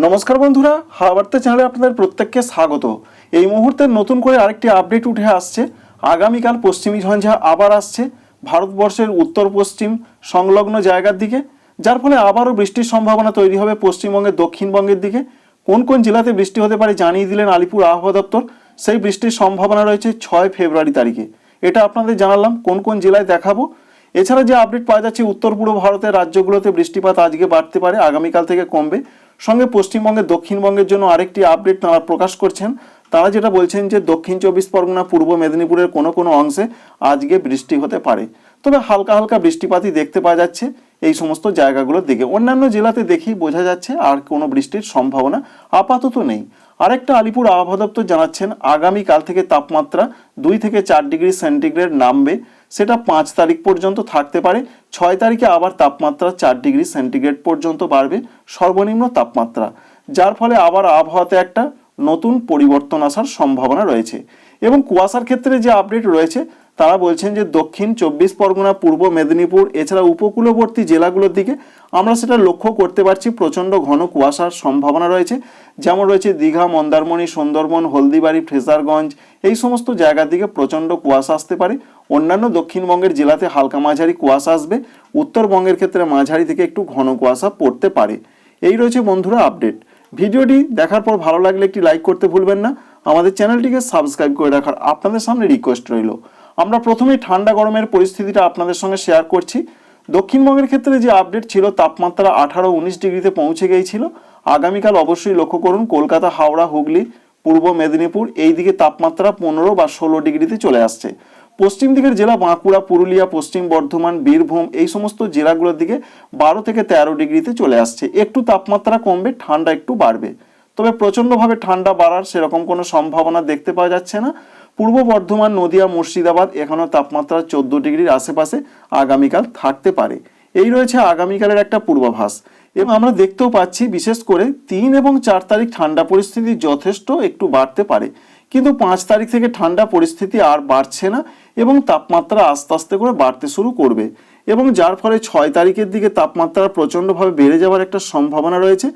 নমস্কার বন্ধুরা, হাওয়া বার্তা চ্যানেলে আপনাদের প্রত্যেককে স্বাগত। এই মুহূর্তে নতুন করে আরেকটি আপডেট উঠে আসছে। আগামীকাল পশ্চিমী ঝঞ্ঝা আবার আসছে ভারতবর্ষের উত্তর পশ্চিম সংলগ্ন জায়গার দিকে, যার ফলে আবারও বৃষ্টির সম্ভাবনা তৈরি হবে পশ্চিমবঙ্গের দক্ষিণবঙ্গের দিকে। কোন কোন জেলাতে বৃষ্টি হতে পারে জানিয়ে দিলেন আলিপুর আবহাওয়া দপ্তর। সেই বৃষ্টির সম্ভাবনা রয়েছে 6 ফেব্রুয়ারি তারিখে। এটা আপনাদের জানালাম কোন কোন জেলায় দেখাবো। এছাড়া যে আপডেট পাওয়া যাচ্ছে, উত্তর পূর্ব ভারতের রাজ্যগুলোতে বৃষ্টিপাত আজকে বাড়তে পারে, আগামীকাল থেকে কমবে। সঙ্গে পশ্চিমবঙ্গের দক্ষিণবঙ্গের জন্য আরেকটি আপডেট তারা প্রকাশ করছেন। তারা যেটা বলছেন যে দক্ষিণ 24 পরগনা, পূর্ব মেদিনীপুরের কোনো কোনো অংশে আজকে বৃষ্টি হতে পারে, তবে হালকা হালকা বৃষ্টিপাতই দেখতে পাওয়া যাচ্ছে এই সমস্ত জায়গাগুলোর দিকে। অন্যান্য জেলাতে দেখেই বোঝা যাচ্ছে আর কোনো বৃষ্টির সম্ভাবনা আপাতত নেই। আরেকটা আলিপুর আবহাওয়া দপ্তর জানাচ্ছেন আগামীকাল থেকে তাপমাত্রা 2 থেকে 4 ডিগ্রি সেন্টিগ্রেড নামবে, সেটা 5 তারিখ পর্যন্ত থাকতে পারে। 6 তারিখে আবার তাপমাত্রা 4 ডিগ্রি সেন্টিগ্রেড পর্যন্ত বাড়বে সর্বনিম্ন তাপমাত্রা, যার ফলে আবার আবহাওয়াতে একটা নতুন পরিবর্তন আসার সম্ভাবনা রয়েছে। এবং কুয়াশার ক্ষেত্রে যে আপডেট রয়েছে, তারা বলছেন যে দক্ষিণ 24 পরগনা, পূর্ব মেদিনীপুর এছাড়া উপকূলবর্তী জেলাগুলোর দিকে আমরা সেটা লক্ষ্য করতে পারছি প্রচণ্ড ঘন কুয়াশার সম্ভাবনা রয়েছে। যেমন রয়েছে দীঘা, মন্দারমণি, সুন্দরবন, হলদিবাড়ি, ফ্রেজারগঞ্জ, এই সমস্ত জায়গার দিকে প্রচণ্ড কুয়াশা আসতে পারে। অন্যান্য দক্ষিণবঙ্গের জেলাতে হালকা মাঝারি কুয়াশা আসবে। উত্তরবঙ্গের ক্ষেত্রে মাঝারি থেকে একটু ঘন কুয়াশা পড়তে পারে। এই রয়েছে বন্ধুরা আপডেট। ভিডিওটি দেখার পর ভালো লাগলে একটি লাইক করতে ভুলবেন না। আমাদের চ্যানেলটিকে সাবস্ক্রাইব করে রাখার আপনাদের সামনে রিকোয়েস্ট রইল। আমরা প্রথমেই ঠান্ডা গরমের পরিস্থিতিটা আপনাদের সঙ্গে শেয়ার করছি। দক্ষিণবঙ্গের ক্ষেত্রে যে আপডেট ছিল, তাপমাত্রা 18-19 ডিগ্রিতে পৌঁছে গিয়েছিল। আগামীকাল অবশ্যই লক্ষ্য করুন কলকাতা, হাওড়া, হুগলি, পূর্ব মেদিনীপুর এই দিকে তাপমাত্রা 15 বা 16 ডিগ্রিতে চলে আসছে। পশ্চিম দিকের জেলা বাঁকুড়া, পুরুলিয়া, পশ্চিম বর্ধমান, বীরভূম এই সমস্ত জেলাগুলোর দিকে 12 থেকে 13 ডিগ্রিতে চলে আসছে। একটু তাপমাত্রা কমবে, ঠান্ডা একটু বাড়বে, তবে প্রচণ্ডভাবে ঠান্ডা বাড়ার সেরকম কোনো সম্ভাবনা দেখতে পাওয়া যাচ্ছে না। পূর্ব বর্ধমান, নদিয়া, মুর্শিদাবাদ এখনও তাপমাত্রা 14 ডিগ্রির আশেপাশে আগামীকাল থাকতে পারে। এই রয়েছে আগামীকালের একটা পূর্বাভাস। এবং আমরা দেখতেও পাচ্ছি বিশেষ করে 3 এবং 4 তারিখ ঠান্ডা পরিস্থিতি যথেষ্ট একটু বাড়তে পারে, কিন্তু 5 তারিখ থেকে ঠান্ডা পরিস্থিতি আর বাড়ছে না এবং তাপমাত্রা আস্তে আস্তে করে বাড়তে শুরু করবে। এবং যার ফলে 6 তারিখের দিকে তাপমাত্রা প্রচণ্ডভাবে বেড়ে যাওয়ার একটা সম্ভাবনা রয়েছে।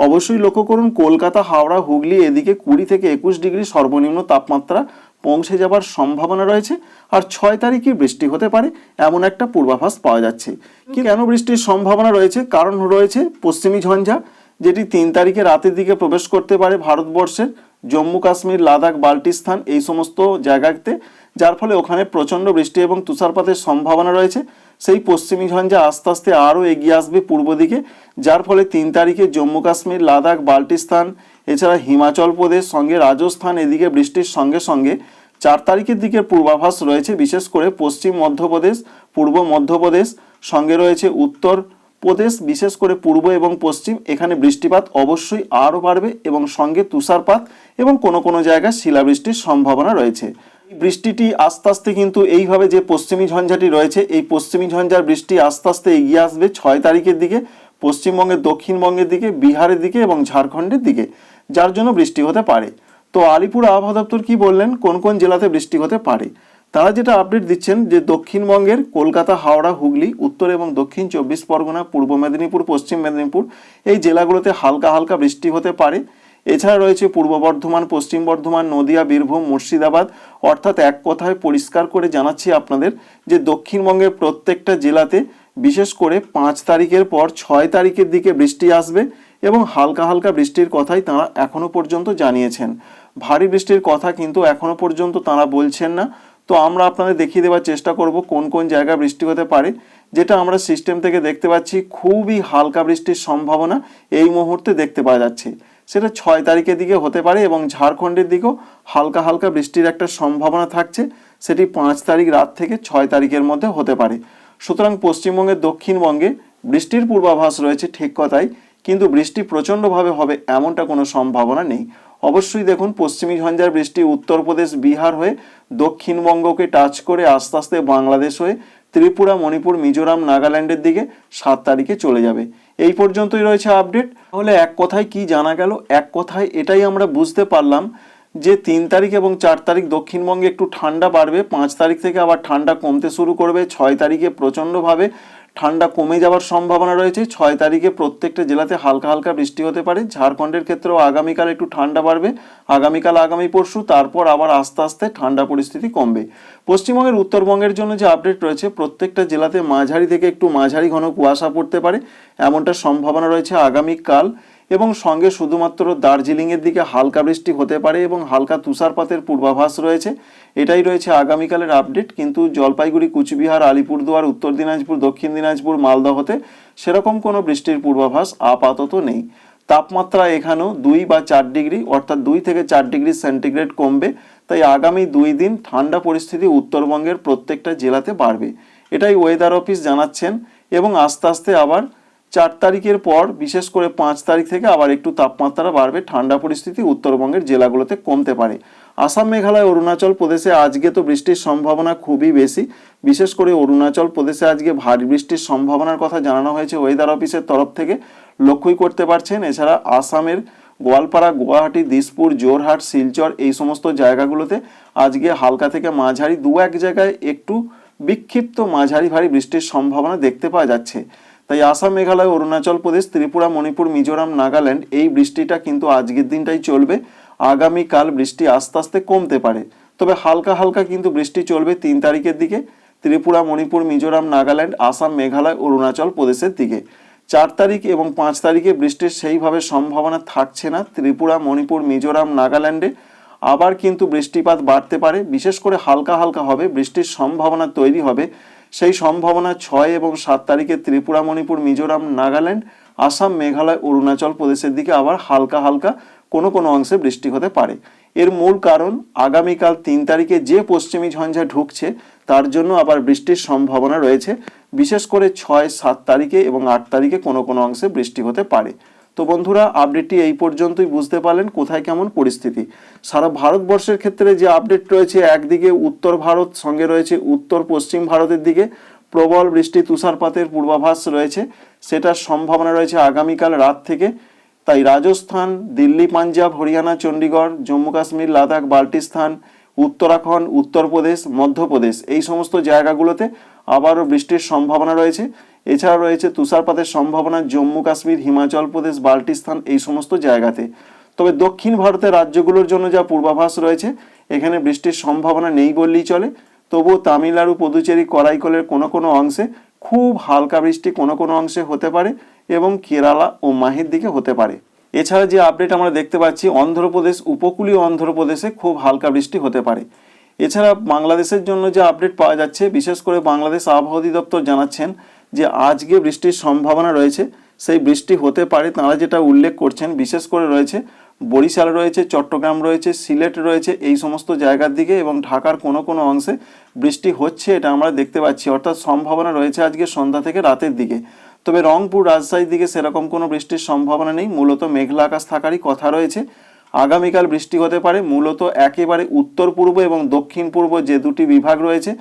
অবশ্যই লক্ষ্য করুন কলকাতা, হাওড়া, হুগলি এদিকে 20 থেকে 21 ডিগ্রি সর্বনিম্ন তাপমাত্রা পৌঁছে যাবার সম্ভাবনা রয়েছে। আর 6 তারিখে বৃষ্টি হতে পারে এমন একটা পূর্বাভাস পাওয়া যাচ্ছে। কেন বৃষ্টির সম্ভাবনা রয়েছে? কারণ রয়েছে পশ্চিমী ঝঞ্ঝা, যেটি 3 তারিখে রাতের দিকে প্রবেশ করতে পারে ভারতবর্ষের জম্মু কাশ্মীর, লাদাখ, বাল্টিস্তান এই সমস্ত জায়গাতে, যার ফলে ওখানে প্রচণ্ড বৃষ্টি এবং তুষারপাতের সম্ভাবনা রয়েছে। সেই পশ্চিমী ঝঞ্ঝা আস্তে আস্তে আরও এগিয়ে আসবে পূর্ব দিকে, যার ফলে 3 তারিখে জম্মু কাশ্মীর, লাদাখ, বাল্টিস্তান এছাড়া হিমাচল প্রদেশ সঙ্গে রাজস্থান এদিকে বৃষ্টির সঙ্গে সঙ্গে 4 তারিখের দিকের পূর্বাভাস রয়েছে। বিশেষ করে পশ্চিম মধ্যপ্রদেশ, পূর্ব মধ্যপ্রদেশ সঙ্গে রয়েছে উত্তর প্রদেশ, বিশেষ করে পূর্ব এবং পশ্চিম এখানে বৃষ্টিপাত অবশ্যই আরও বাড়বে এবং সঙ্গে তুষারপাত এবং কোনো কোনো জায়গায় শিলাবৃষ্টির সম্ভাবনা রয়েছে। বৃষ্টিটি আস্তে আস্তে কিন্তু এইভাবে যে পশ্চিমী ঝঞ্ঝাটি রয়েছে, এই পশ্চিমী ঝঞ্ঝার বৃষ্টি আস্তে আস্তে এগিয়ে আসবে 6 তারিখের দিকে পশ্চিমবঙ্গের দক্ষিণবঙ্গের দিকে, বিহারের দিকে এবং ঝাড়খণ্ডের দিকে, যার জন্য বৃষ্টি হতে পারে। তো আলিপুর আবহাওয়া দপ্তর কি বললেন কোন কোন জেলাতে বৃষ্টি হতে পারে? তারা যেটা আপডেট দিচ্ছেন যে দক্ষিণবঙ্গের কলকাতা, হাওড়া, হুগলি, উত্তর এবং দক্ষিণ 24 পরগনা, পূর্ব মেদিনীপুর, পশ্চিম মেদিনীপুর এই জেলাগুলোতে হালকা হালকা বৃষ্টি হতে পারে। এছাড়া রয়েছে পূর্ব বর্ধমান, পশ্চিম বর্ধমান, নদিয়া, বীরভূম, মুর্শিদাবাদ। অর্থাৎ এক কথায় পরিষ্কার করে জানাচ্ছি আপনাদের যে দক্ষিণবঙ্গের প্রত্যেকটা জেলাতে বিশেষ করে 5 তারিখের পর 6 তারিখের দিকে বৃষ্টি আসবে এবং হালকা হালকা বৃষ্টির কথাই তাঁরা এখনো পর্যন্ত জানিয়েছেন। ভারী বৃষ্টির কথা কিন্তু এখনো পর্যন্ত তাঁরা বলছেন না। তো আমরা আপনাদের দেখিয়ে দেওয়ার চেষ্টা করব কোন কোন জায়গায় বৃষ্টি হতে পারে। যেটা আমরা সিস্টেম থেকে দেখতে পাচ্ছি খুবই হালকা বৃষ্টির সম্ভাবনা এই মুহূর্তে দেখতে পাওয়া যাচ্ছে, সেটা 6 তারিখের দিকে হতে পারে এবং ঝাড়খণ্ডের দিকেও হালকা হালকা বৃষ্টির একটা সম্ভাবনা থাকছে, সেটি 5 তারিখ রাত থেকে 6 তারিখের মধ্যে হতে পারে। সুতরাং পশ্চিমবঙ্গের দক্ষিণবঙ্গে বৃষ্টির পূর্বাভাস রয়েছে ঠিক কথাই, কিন্তু বৃষ্টি প্রচণ্ডভাবে হবে এমনটা কোনো সম্ভাবনা নেই। অবশ্যই দেখুন পশ্চিমী ঝঞ্ঝার বৃষ্টি উত্তরপ্রদেশ, বিহার হয়ে দক্ষিণবঙ্গকে টাচ করে আস্তে আস্তে বাংলাদেশ হয়ে ত্রিপুরা, মণিপুর, মিজোরাম, নাগাল্যান্ডের দিকে 7 তারিখে চলে যাবে। এই পর্যন্তই রয়েছে আপডেট। তাহলে এক কথায় কি জানা গেল? এক কথায় এটাই আমরা বুঝতে পারলাম যে 3 তারিখ এবং 4 তারিখ দক্ষিণবঙ্গে একটু ঠান্ডা বাড়বে, 5 তারিখ থেকে আবার ঠান্ডা কমতে শুরু করবে, 6 তারিখে প্রচণ্ডভাবে ঠান্ডা কমে যাওয়ার সম্ভাবনা রয়েছে। 6 তারিখে প্রত্যেকটা জেলাতে হালকা হালকা বৃষ্টি হতে পারে। ঝাড়খণ্ডের ক্ষেত্রেও আগামীকাল একটু ঠান্ডা বাড়বে, আগামীকাল আগামী পরশু, তারপর আবার আস্তে আস্তে ঠান্ডা পরিস্থিতি কমবে। পশ্চিমবঙ্গের উত্তরবঙ্গের জন্য যে আপডেট রয়েছে, প্রত্যেকটা জেলাতে মাঝারি থেকে একটু মাঝারি ঘন কুয়াশা পড়তে পারে, এমনটা সম্ভাবনা রয়েছে আগামীকাল। এবং সঙ্গে শুধুমাত্র দার্জিলিংয়ের দিকে হালকা বৃষ্টি হতে পারে এবং হালকা তুষারপাতের পূর্বাভাস রয়েছে। এটাই রয়েছে আগামীকালের আপডেট। কিন্তু জলপাইগুড়ি, কুচবিহার, আলিপুরদুয়ার, উত্তর দিনাজপুর, দক্ষিণ দিনাজপুর, মালদহতে সেরকম কোনো বৃষ্টির পূর্বাভাস আপাতত নেই। তাপমাত্রা এখানেও 2 বা 4 ডিগ্রি অর্থাৎ 2 থেকে 4 ডিগ্রি সেন্টিগ্রেড কমবে। তাই আগামী 2 দিন ঠান্ডা পরিস্থিতি উত্তরবঙ্গের প্রত্যেকটা জেলাতে বাড়বে, এটাই ওয়েদার অফিস জানাচ্ছেন। এবং আস্তে আস্তে আবার 4 তারিখের পর, বিশেষ করে 5 তারিখ থেকে আবার একটু তাপমাত্রা বাড়বে, ঠান্ডা পরিস্থিতি উত্তরবঙ্গের জেলাগুলোতে কমতে পারে। আসাম, মেঘালয়, অরুণাচল প্রদেশে আজকে তো বৃষ্টির সম্ভাবনা খুবই বেশি। বিশেষ করে অরুণাচল প্রদেশে আজকে ভারী বৃষ্টির সম্ভাবনার কথা জানানো হয়েছে ওয়েদার অফিসের তরফ থেকে, লক্ষ্যই করতে পারছেন। এছাড়া আসামের গোয়ালপাড়া, গুয়াহাটি, দিসপুর, জোরহাট, শিলচর এই সমস্ত জায়গাগুলোতে আজকে হালকা থেকে মাঝারি 2-1 জায়গায় একটু বিক্ষিপ্ত মাঝারি ভারী বৃষ্টির সম্ভাবনা দেখতে পাওয়া যাচ্ছে। তাই আসাম, মেঘালয়, অরুণাচল প্রদেশ, ত্রিপুরা, মণিপুর, মিজোরাম, নাগাল্যান্ড এই বৃষ্টিটা কিন্তু আজকের দিনটাই চলবে। আগামীকাল বৃষ্টি আস্তে আস্তে কমতে পারে, তবে হালকা হালকা কিন্তু বৃষ্টি চলবে 3 তারিখের দিকে ত্রিপুরা, মণিপুর, মিজোরাম, নাগাল্যান্ড, আসাম, মেঘালয়, অরুণাচল প্রদেশের দিকে। 4 তারিখ এবং 5 তারিখে বৃষ্টির সেইভাবে সম্ভাবনা থাকছে না ত্রিপুরা, মণিপুর, মিজোরাম, নাগাল্যান্ডে। আবার কিন্তু বৃষ্টিপাত বাড়তে পারে, বিশেষ করে হালকা হালকা হবে, বৃষ্টির সম্ভাবনা তৈরি হবে। সেই সম্ভাবনা 6 এবং 7 তারিখে ত্রিপুরা, মণিপুর, মিজোরাম, নাগাল্যান্ড, আসাম, মেঘালয়, অরুণাচল প্রদেশের দিকে আবার হালকা হালকা কোনো কোনো অংশে বৃষ্টি হতে পারে। এর মূল কারণ আগামীকাল 3 তারিখে যে পশ্চিমী ঝঞ্ঝা ঢুকছে, তার জন্য আবার বৃষ্টির সম্ভাবনা রয়েছে। বিশেষ করে 6, 7 তারিখে এবং 8 তারিখে কোনো কোনো অংশে বৃষ্টি হতে পারে। তো বন্ধুরা, আপডেটটি এই পর্যন্তই। বুঝতে পারলেন কোথায় কেমন পরিস্থিতি। সারা ভারতবর্ষের ক্ষেত্রে যে আপডেট রয়েছে, একদিকে উত্তর ভারত, সঙ্গে রয়েছে উত্তর পশ্চিম ভারতের দিকে প্রবল বৃষ্টি, তুষারপাতের পূর্বাভাস রয়েছে। সেটার সম্ভাবনা রয়েছে আগামীকাল রাত থেকে। তাই রাজস্থান, দিল্লি, পাঞ্জাব, হরিয়ানা, চণ্ডীগড়, জম্মু কাশ্মীর, লাদাখ, বাল্টিস্তান, উত্তরাখণ্ড, উত্তরপ্রদেশ, মধ্যপ্রদেশ এই সমস্ত জায়গাগুলোতে আবারও বৃষ্টির সম্ভাবনা রয়েছে। এছাড়া রয়েছে তুষারপাতের সম্ভাবনা জম্মু কাশ্মীর, হিমাচল প্রদেশ, বাল্টিস্তান এই সমস্ত জায়গাতে। তবে দক্ষিণ ভারতের রাজ্যগুলোর জন্য যা পূর্বাভাস রয়েছে, এখানে বৃষ্টির সম্ভাবনা নেই বললেই চলে। তবুও তামিলনাড়ু, পুদুচেরি, করাইকলের কোনো কোনো অংশে খুব হালকা বৃষ্টি কোনো কোনো অংশে হতে পারে এবং কেরালা ও মাহির দিকে হতে পারে। এছাড়া যে আপডেট আমরা দেখতে পাচ্ছি, অন্ধ্রপ্রদেশ, উপকূলীয় অন্ধ্রপ্রদেশে খুব হালকা বৃষ্টি হতে পারে। এছাড়া বাংলাদেশের জন্য যে আপডেট পাওয়া যাচ্ছে, বিশেষ করে বাংলাদেশ আবহাওয়া অধিদপ্তর জানাচ্ছেন যে আজকে বৃষ্টির সম্ভাবনা রয়েছে। সেই বৃষ্টি হতে পারে, তাঁরা যেটা উল্লেখ করছেন, বিশেষ করে রয়েছে বরিশাল রয়েছে, চট্টগ্রাম রয়েছে, সিলেট রয়েছে এই সমস্ত জায়গার দিকে এবং ঢাকার কোনো কোনো অংশে বৃষ্টি হচ্ছে, এটা আমরা দেখতে পাচ্ছি। অর্থাৎ সম্ভাবনা রয়েছে আজকে সন্ধ্যা থেকে রাতের দিকে। তবে রংপুর, রাজশাহীর দিকে সেরকম কোনো বৃষ্টির সম্ভাবনা নেই, মূলত মেঘলা আকাশ থাকারই কথা রয়েছে। আগামীকাল বৃষ্টি হতে পারে মূলত একেবারে উত্তর পূর্ব এবং দক্ষিণ পূর্ব যে দুটি বিভাগ রয়েছে,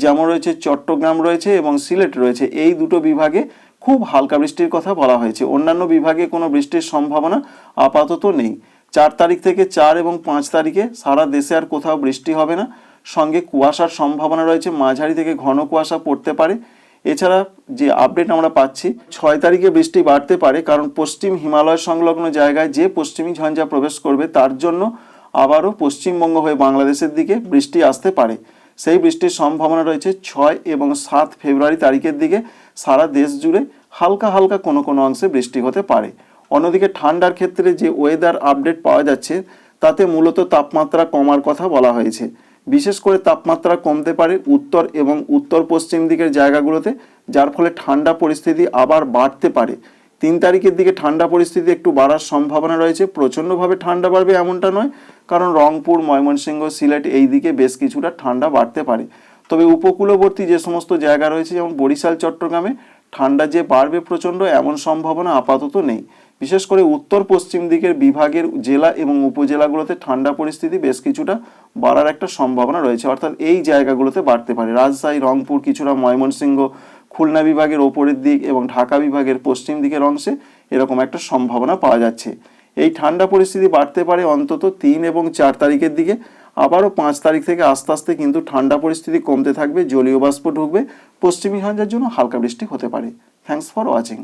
যেমন রয়েছে চট্টগ্রাম রয়েছে এবং সিলেট রয়েছে, এই দুটো বিভাগে খুব হালকা বৃষ্টির কথা বলা হয়েছে। অন্যান্য বিভাগে কোনো বৃষ্টির সম্ভাবনা আপাতত নেই। 4 তারিখ থেকে 4 এবং 5 তারিখে সারা দেশে আর কোথাও বৃষ্টি হবে না। সঙ্গে কুয়াশার সম্ভাবনা রয়েছে, মাঝারি থেকে ঘন কুয়াশা পড়তে পারে। এছাড়া যে আপডেট আমরা পাচ্ছি, 6 তারিখে বৃষ্টি বাড়তে পারে, কারণ পশ্চিম হিমালয় সংলগ্ন জায়গায় যে পশ্চিমী ঝঞ্ঝা প্রবেশ করবে, তার জন্য আবারও পশ্চিমবঙ্গ হয়ে বাংলাদেশের দিকে বৃষ্টি আসতে পারে। সেই বৃষ্টির সম্ভাবনা রয়েছে 6 এবং 7 ফেব্রুয়ারি তারিখের দিকে সারা দেশ জুড়ে হালকা হালকা কোনো কোনো অংশে বৃষ্টি হতে পারে। অন্যদিকে ঠান্ডার ক্ষেত্রে যে ওয়েদার আপডেট পাওয়া যাচ্ছে, তাতে মূলত তাপমাত্রা কমার কথা বলা হয়েছে। বিশেষ করে তাপমাত্রা কমতে পারে উত্তর এবং উত্তর পশ্চিম দিকের জায়গাগুলোতে, যার ফলে ঠান্ডা পরিস্থিতি আবার বাড়তে পারে। 3 তারিখের দিকে ঠান্ডা পরিস্থিতি একটু বাড়ার সম্ভাবনা রয়েছে। প্রচণ্ডভাবে ঠান্ডা বাড়বে এমনটা নয়, কারণ রংপুর, ময়মনসিংহ, সিলেট এই দিকে বেশ কিছুটা ঠান্ডা বাড়তে পারে। তবে উপকূলবর্তী যে সমস্ত জায়গা রয়েছে, যেমন বরিশাল, চট্টগ্রামে ঠান্ডা যে বাড়বে প্রচণ্ড এমন সম্ভাবনা আপাতত নেই। বিশেষ করে উত্তর পশ্চিম দিকের বিভাগের জেলা এবং উপজেলাগুলোতে ঠান্ডা পরিস্থিতি বেশ কিছুটা বাড়ার একটা সম্ভাবনা রয়েছে, অর্থাৎ এই জায়গাগুলোতে বাড়তে পারে। রাজশাহী, রংপুর, কিছুটা ময়মনসিংহ, খুলনা বিভাগের ওপরের দিক এবং ঢাকা বিভাগের পশ্চিম দিকের অংশে এরকম একটা সম্ভাবনা পাওয়া যাচ্ছে। এই ঠান্ডা পরিস্থিতি বাড়তে পারে অন্তত 3 এবং 4 তারিখের দিকে। আবারও 5 তারিখ থেকে আস্তে আস্তে কিন্তু ঠান্ডা পরিস্থিতি কমতে থাকবে, জলীয় বাষ্প ঢুকবে, পশ্চিমী ঝঞ্ঝার জন্য হালকা বৃষ্টি হতে পারে। Thanks for watching.